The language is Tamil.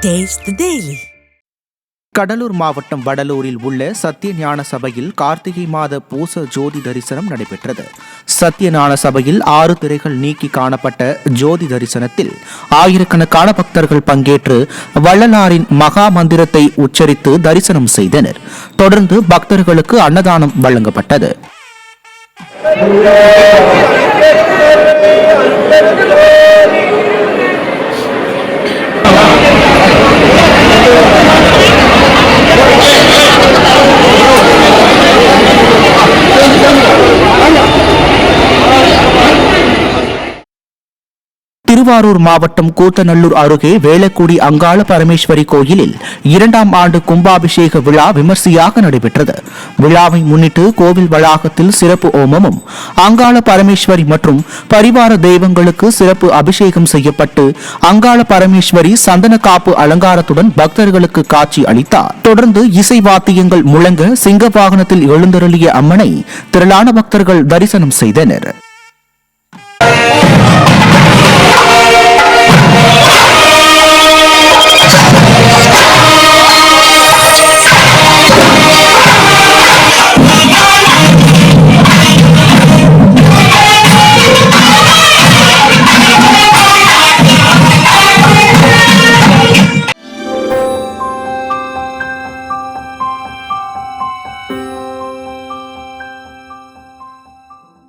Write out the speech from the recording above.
Taste the Daily. கடலூர் மாவட்டம் வடலூரில் உள்ள சத்தியஞான சபையில் கார்த்திகை மாத பூச ஜோதி தரிசனம் நடைபெற்றது. சத்தியஞான சபையில் 6 திரைகள் நீக்கி காணப்பட்ட ஜோதி தரிசனத்தில் ஆயிரக்கணக்கான பக்தர்கள் பங்கேற்று வள்ளலாரின் மகா மந்திரத்தை உச்சரித்து தரிசனம் செய்தனர். தொடர்ந்து பக்தர்களுக்கு அன்னதானம் வழங்கப்பட்டது. திருவாரூர் மாவட்டம் கூத்தநல்லூர் அருகே வேளக்குடி அங்காள பரமேஸ்வரி கோயிலில் 2ஆம் ஆண்டு கும்பாபிஷேக விழா விமர்சையாக நடைபெற்றது. விழாவை முன்னிட்டு கோவில் வளாகத்தில் சிறப்பு ஓமமும் அங்காள பரமேஸ்வரி மற்றும் பரிவார தெய்வங்களுக்கு சிறப்பு அபிஷேகம் செய்யப்பட்டு அங்காள பரமேஸ்வரி சந்தன காப்பு அலங்காரத்துடன் பக்தர்களுக்கு காட்சி அளித்தார். தொடர்ந்து இசை வாத்தியங்கள் முழங்க சிங்க வாகனத்தில் எழுந்தருளிய அம்மனை திரளான பக்தர்கள் தரிசனம் செய்தனர்.